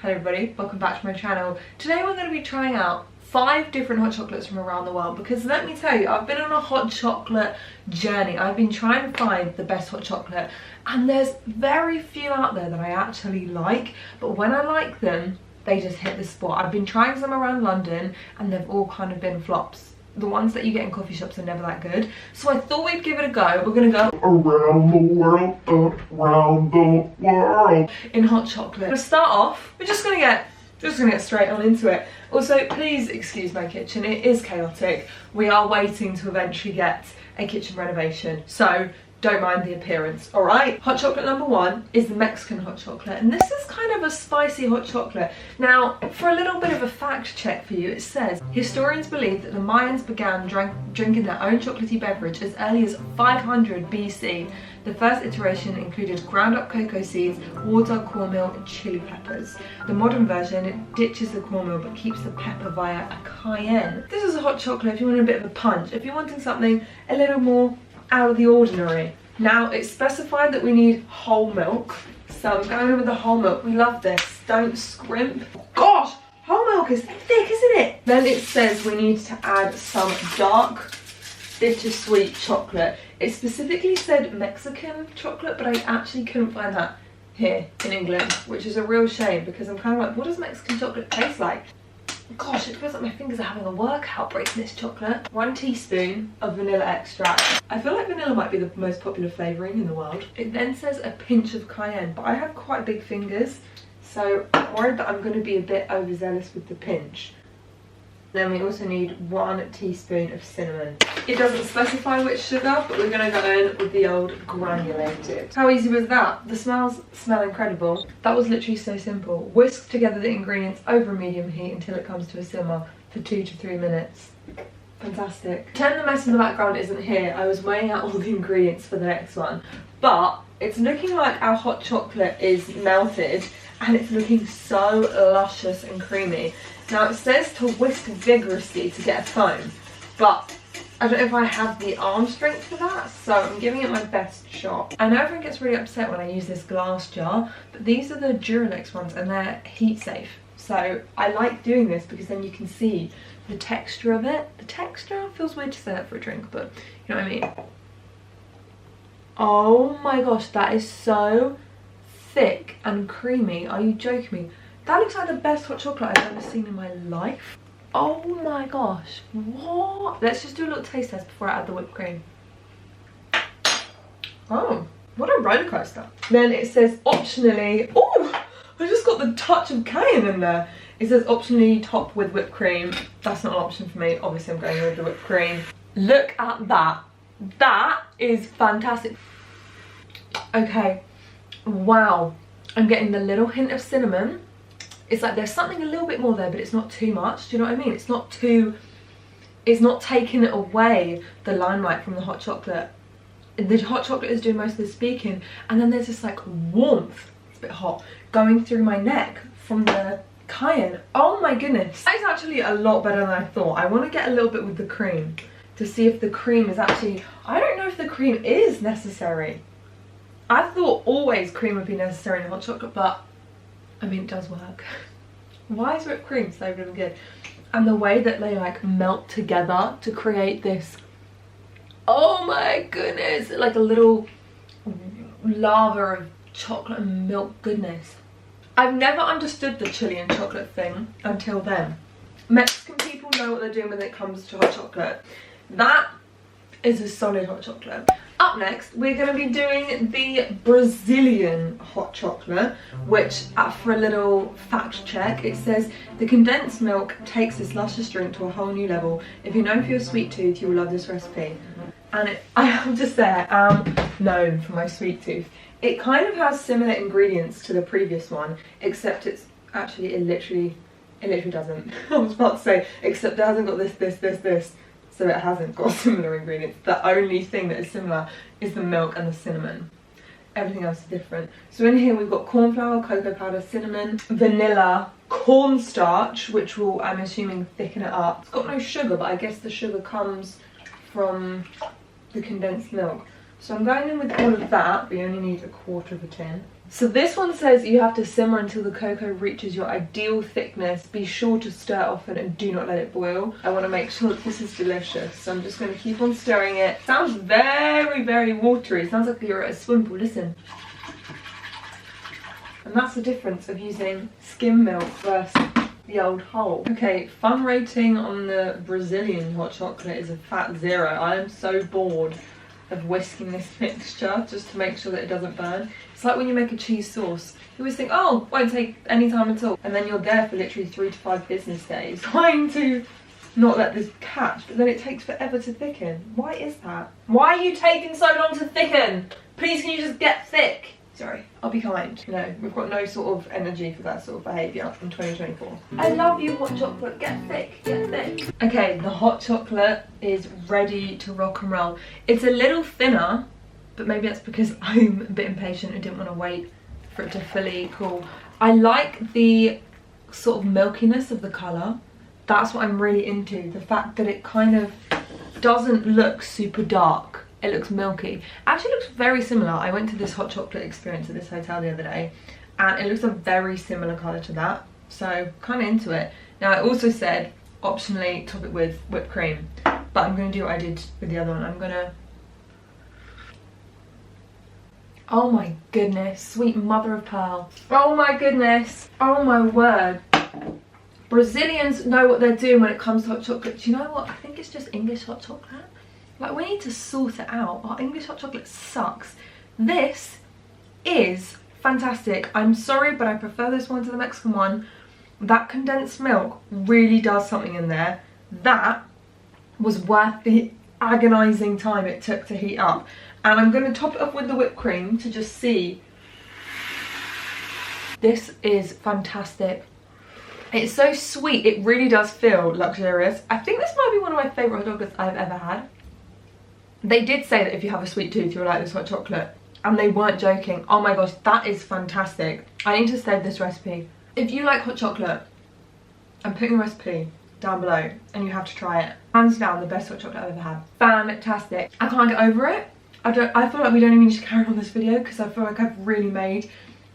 Hello everybody, welcome back to my channel. Today we're going to be trying out 5 different hot chocolates from around the world, because let me tell you, I've been on a hot chocolate journey. I've been trying to find the best hot chocolate, and there's very few out there that I actually like, but when I like them, they just hit the spot. I've been trying some around London and they've all kind of been flops. The ones that you get in coffee shops are never that good. So I thought we'd give it a go. We're gonna go around the world, around the world in hot chocolate. To start off, we're just gonna get straight on into it. Also, please excuse my kitchen, it is chaotic. We are waiting to eventually get a kitchen renovation, so don't mind the appearance, alright? Hot chocolate number 1 is the Mexican hot chocolate, and this is kind of a spicy hot chocolate. Now, for a little bit of a fact check for you, it says, historians believe that the Mayans began drinking their own chocolatey beverage as early as 500 BC. The first iteration included ground up cocoa seeds, water, cornmeal, and chili peppers. The modern version ditches the cornmeal but keeps the pepper via a cayenne. This is a hot chocolate if you want a bit of a punch, if you're wanting something a little more out of the ordinary. Now, it's specified that we need whole milk, so I'm going in with the whole milk. We love this, don't scrimp. Gosh, whole milk is thick, isn't it? Then it says we need to add some dark bittersweet chocolate. It specifically said Mexican chocolate, but I actually couldn't find that here in England, which is a real shame, because I'm kind of like, what does Mexican chocolate taste like? Gosh, it feels like my fingers are having a workout breaking this chocolate. 1 teaspoon of vanilla extract. I feel like vanilla might be the most popular flavouring in the world. It then says a pinch of cayenne, but I have quite big fingers, so I'm worried that I'm going to be a bit overzealous with the pinch. Then we also need 1 teaspoon of cinnamon. It doesn't specify which sugar, but we're going to go in with the old granulated. How easy was that? The smells smell incredible. That was literally so simple. Whisk together the ingredients over medium heat until it comes to a simmer for 2 to 3 minutes. Fantastic. Pretend the mess in the background isn't here. I was weighing out all the ingredients for the next one. But it's looking like our hot chocolate is melted, and it's looking so luscious and creamy. Now, it says to whisk vigorously to get a foam, but I don't know if I have the arm strength for that, so I'm giving it my best shot. I know everyone gets really upset when I use this glass jar, but these are the Duralex ones and they're heat safe. So I like doing this because then you can see the texture of it. The texture feels weird to say that for a drink, but you know what I mean. Oh my gosh, that is so thick and creamy. Are you joking me? That looks like the best hot chocolate I've ever seen in my life. Oh my gosh, what? Let's just do a little taste test before I add the whipped cream. Oh, what a roller coaster. Then it says optionally, oh, I just got the touch of cayenne in there. It says optionally top with whipped cream. That's not an option for me. Obviously I'm going with the whipped cream. Look at that. That is fantastic. Okay, wow. I'm getting the little hint of cinnamon. It's like there's something a little bit more there, but it's not too much. Do you know what I mean? It's not taking it away, the limelight from the hot chocolate. The hot chocolate is doing most of the speaking, and then there's this like warmth, it's a bit hot, going through my neck from the cayenne. Oh my goodness. That is actually a lot better than I thought. I want to get a little bit with the cream to see if the cream is actually, I don't know if the cream is necessary. I thought always cream would be necessary in hot chocolate, but I mean, it does work. Why is whipped cream so really good? And the way that they like melt together to create this, oh my goodness, like a little lava of chocolate and milk goodness. I've never understood the chili and chocolate thing until then. Mexican people know what they're doing when it comes to hot chocolate. That is a solid hot chocolate. Up next, we're going to be doing the Brazilian hot chocolate, which, for a little fact check, it says the condensed milk takes this luscious drink to a whole new level. If you're known for your sweet tooth, you will love this recipe. And I have to say, I am known for my sweet tooth. It kind of has similar ingredients to the previous one, except it's actually, it literally doesn't. I was about to say, except it hasn't got this. So it hasn't got similar ingredients. The only thing that is similar is the milk and the cinnamon. Everything else is different. So in here we've got corn flour, cocoa powder, cinnamon, vanilla, cornstarch, which will, I'm assuming, thicken it up. It's got no sugar, but I guess the sugar comes from the condensed milk. So I'm going in with all of that. We only need 1/4 of a tin. So this one says you have to simmer until the cocoa reaches your ideal thickness. Be sure to stir often and do not let it boil. I want to make sure that this is delicious, so I'm just going to keep on stirring it. Sounds very, very watery. It sounds like you're at a swim pool. Listen. And that's the difference of using skim milk versus the old whole. Okay, fun rating on the Brazilian hot chocolate is a fat 0. I am so bored of whisking this mixture just to make sure that it doesn't burn. It's like when you make a cheese sauce. You always think, oh, won't take any time at all. And then you're there for literally 3 to 5 business days trying to not let this catch, but then it takes forever to thicken. Why is that? Why are you taking so long to thicken? Please, can you just get thick? Sorry, I'll be kind. No, we've got no sort of energy for that sort of behaviour in 2024. I love you, hot chocolate. Get thick, get thick. Okay, the hot chocolate is ready to rock and roll. It's a little thinner, but maybe that's because I'm a bit impatient and didn't want to wait for it to fully cool. I like the sort of milkiness of the colour. That's what I'm really into. The fact that it kind of doesn't look super dark. It looks milky. Actually looks very similar. I went to this hot chocolate experience at this hotel the other day and it looks a very similar colour to that. So kind of into it. Now I also said optionally top it with whipped cream, but I'm going to do what I did with the other one. I'm going to... Oh my goodness, sweet mother of pearl. Oh my goodness. Oh my word. Brazilians know what they're doing when it comes to hot chocolate. Do you know what? I think it's just English hot chocolate. Like, we need to sort it out. Our English hot chocolate sucks. This is fantastic. I'm sorry, but I prefer this one to the Mexican one. That condensed milk really does something in there. That was worth the agonising time it took to heat up. And I'm going to top it up with the whipped cream to just see. This is fantastic. It's so sweet. It really does feel luxurious. I think this might be one of my favourite hot chocolates I've ever had. They did say that if you have a sweet tooth, you'll like this hot chocolate. And they weren't joking. Oh my gosh, that is fantastic. I need to save this recipe. If you like hot chocolate, I'm putting a recipe down below and you have to try it. Hands down, the best hot chocolate I've ever had. Fantastic. I can't get over it. I feel like we don't even need to carry on this video because I feel like I've really made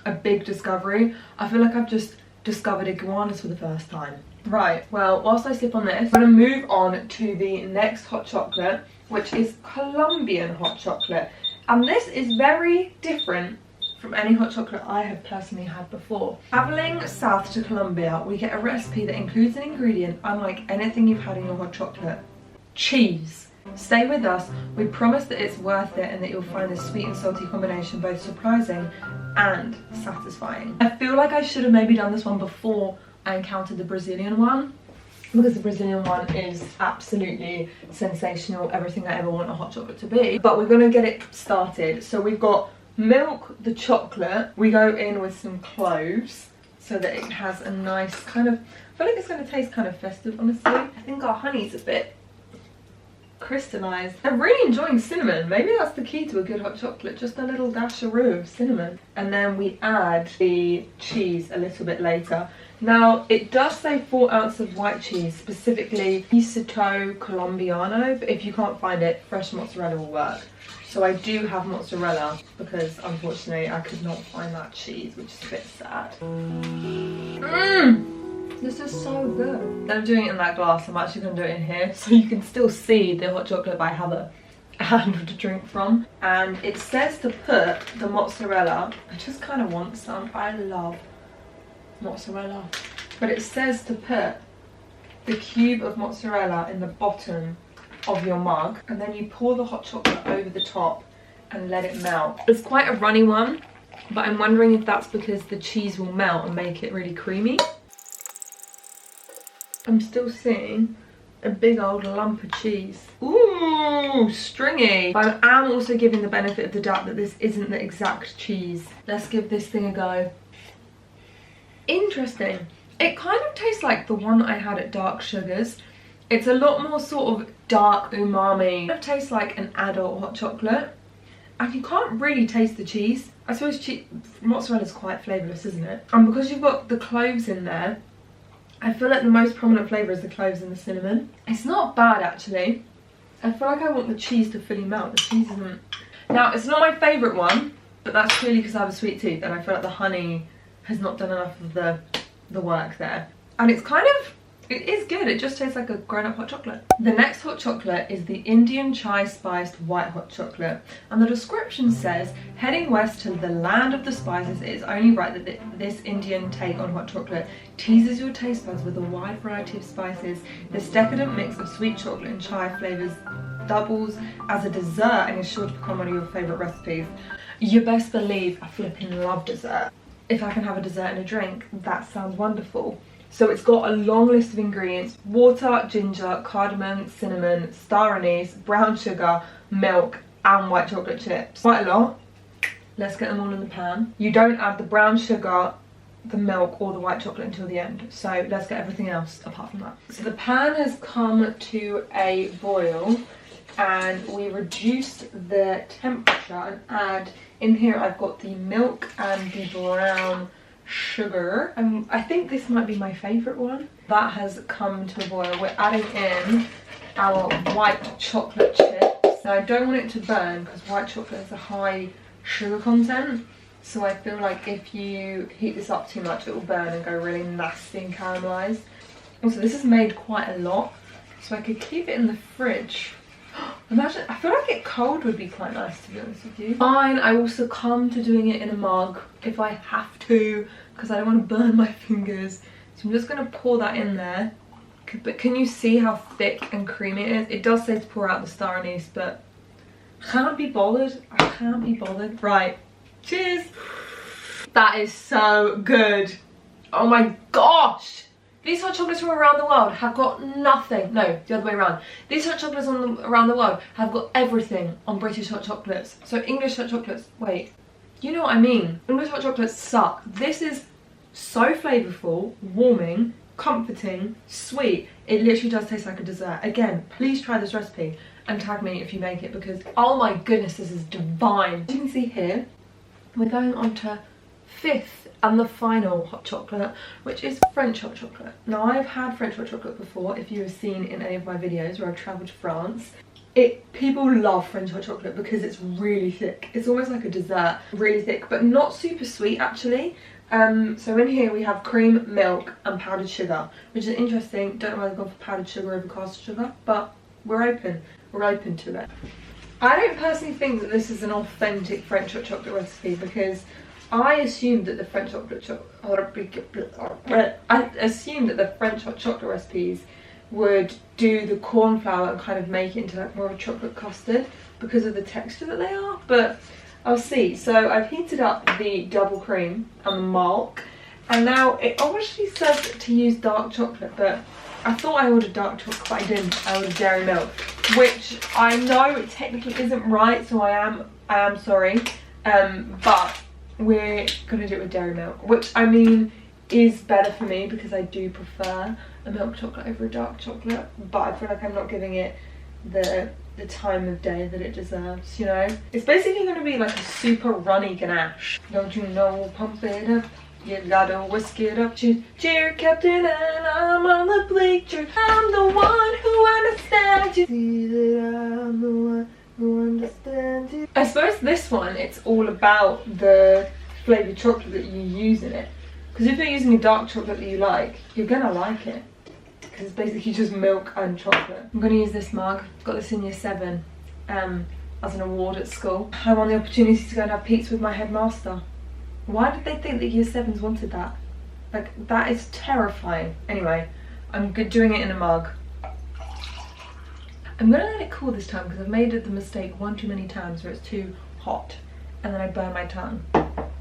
a big discovery. I feel like I've just discovered iguanas for the first time. Right, well, whilst I sip on this, I'm going to move on to the next hot chocolate, which is Colombian hot chocolate. And this is very different from any hot chocolate I have personally had before. Travelling south to Colombia, we get a recipe that includes an ingredient unlike anything you've had in your hot chocolate. Cheese. Stay with us, we promise that it's worth it and that you'll find this sweet and salty combination both surprising and satisfying. I feel like I should have maybe done this one before I encountered the Brazilian one, because the Brazilian one is absolutely sensational, everything I ever want a hot chocolate to be. But we're going to get it started. So we've got milk, the chocolate, we go in with some cloves so that it has a nice kind of, I feel like it's going to taste kind of festive, honestly. I think our honey's a bit crystallized. I'm really enjoying cinnamon. Maybe that's the key to a good hot chocolate, just a little dasheroo of cinnamon. And then we add the cheese a little bit later. Now it does say 4 ounces of white cheese, specifically Pistato Colombiano, but if you can't find it, fresh mozzarella will work. So I do have mozzarella because unfortunately I could not find that cheese, which is a bit sad. This is so good. Instead of doing it in that glass, I'm actually going to do it in here so you can still see the hot chocolate, but I have a handle to drink from. And it says to put the mozzarella, I just kind of want some, I love mozzarella. But it says to put the cube of mozzarella in the bottom of your mug and then you pour the hot chocolate over the top and let it melt. It's quite a runny one, but I'm wondering if that's because the cheese will melt and make it really creamy. I'm still seeing a big old lump of cheese. Ooh, stringy. But I am also giving the benefit of the doubt that this isn't the exact cheese. Let's give this thing a go. Interesting. It kind of tastes like the one that I had at Dark Sugars. It's a lot more sort of dark umami. It tastes like an adult hot chocolate. And you can't really taste the cheese. I suppose mozzarella is quite flavourless, isn't it? And because you've got the cloves in there, I feel like the most prominent flavour is the cloves and the cinnamon. It's not bad actually. I feel like I want the cheese to fully melt. The cheese isn't. Now, it's not my favourite one, but that's purely because I have a sweet tooth and I feel like the honey has not done enough of the work there. And it's kind of, it is good, it just tastes like a grown-up hot chocolate. The next hot chocolate is the Indian chai spiced white hot chocolate, and the description says, heading west to the land of the spices, it is only right that this Indian take on hot chocolate teases your taste buds with a wide variety of spices. This decadent mix of sweet chocolate and chai flavours doubles as a dessert and is sure to become one of your favourite recipes. You best believe I flipping love dessert. If I can have a dessert and a drink, that sounds wonderful. So it's got a long list of ingredients: water, ginger, cardamom, cinnamon, star anise, brown sugar, milk and white chocolate chips. Quite a lot. Let's get them all in the pan. You don't add the brown sugar, the milk or the white chocolate until the end. So let's get everything else apart from that. So the pan has come to a boil and we reduced the temperature and add, in here I've got the milk and the brown sugar, and I think this might be my favourite one. That has come to a boil. We're adding in our white chocolate chips. Now I don't want it to burn because white chocolate has a high sugar content, so I feel like if you heat this up too much it will burn and go really nasty and caramelised. Also, this is made quite a lot, so I could keep it in the fridge. Imagine, I feel like it cold would be quite nice, to be honest with you. Fine, I will succumb to doing it in a mug if I have to, because I don't want to burn my fingers. So I'm just going to pour that in there. But can you see how thick and creamy it is? It does say to pour out the star anise, but I can't be bothered. I can't be bothered. Right, cheers. That is so good. Oh my gosh. These hot chocolates from around the world have got nothing. No, the other way around. These hot chocolates around the world have got everything on British hot chocolates. So English hot chocolates, wait, you know what I mean. English hot chocolates suck. This is so flavourful, warming, comforting, sweet. It literally does taste like a dessert. Again, please try this recipe and tag me if you make it, because oh my goodness, this is divine. As you can see here, we're going on to 5th and the final hot chocolate, which is French hot chocolate. Now I've had French hot chocolate before, if you have seen in any of my videos where I've travelled to France. People love French hot chocolate because it's really thick. It's almost like a dessert, really thick, but not super sweet actually. So in here we have cream, milk and powdered sugar, which is interesting. Don't know why they've gone for powdered sugar over caster sugar, but we're open to it. I don't personally think that this is an authentic French hot chocolate recipe, because I assumed that the French hot chocolate recipes would do the corn flour and kind of make it into like more of a chocolate custard because of the texture that they are, but I'll see. So I've heated up the double cream and the milk, and now it obviously says to use dark chocolate, but I thought I ordered dark chocolate, but I didn't. I ordered dairy milk, which I know technically isn't right, so I am sorry, but we're gonna do it with dairy milk, which I mean is better for me because I do prefer a milk chocolate over a dark chocolate, but I feel like I'm not giving it the time of day that it deserves, you know? It's basically gonna be like a super runny ganache. Don't you know, pump it up, you gotta whisk it up. Cheer, Captain, and I'm on the bleachers. I'm the one who understands you. See that I'm the one who understands you. I suppose this one, it's all about the flavoured chocolate that you use in it. Because if you're using a dark chocolate that you like, you're gonna like it. Because it's basically just milk and chocolate. I'm gonna use this mug. Got this in year 7 as an award at school. I won the opportunity to go and have pizza with my headmaster. Why did they think that year 7s wanted that? Like, that is terrifying. Anyway, I'm doing it in a mug. I'm gonna let it cool this time because I've made the mistake one too many times where it's too hot and then I burn my tongue.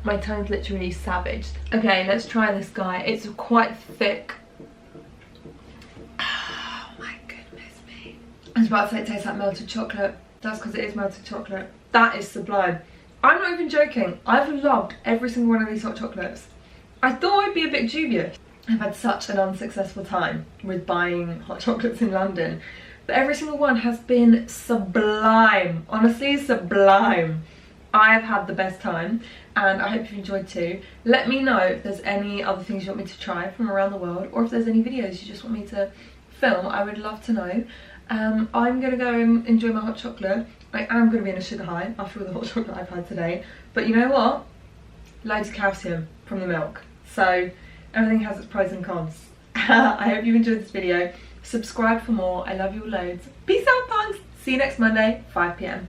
My tongue's literally savaged. Okay, let's try this guy. It's quite thick. Oh my goodness me. I was about to say it tastes like melted chocolate. That's because it is melted chocolate. That is sublime. I'm not even joking. I've loved every single one of these hot chocolates. I thought I'd be a bit dubious. I've had such an unsuccessful time with buying hot chocolates in London. But every single one has been sublime. Honestly, sublime. I have had the best time and I hope you've enjoyed too. Let me know if there's any other things you want me to try from around the world, or if there's any videos you just want me to film. I would love to know. I'm gonna go and enjoy my hot chocolate. I am going to be in a sugar high after all the hot chocolate I've had today. But you know what? Loads of calcium from the milk. So everything has its pros and cons. I hope you enjoyed this video. Subscribe for more. I love you all loads. Peace out, punks. See you next Monday, 5 PM.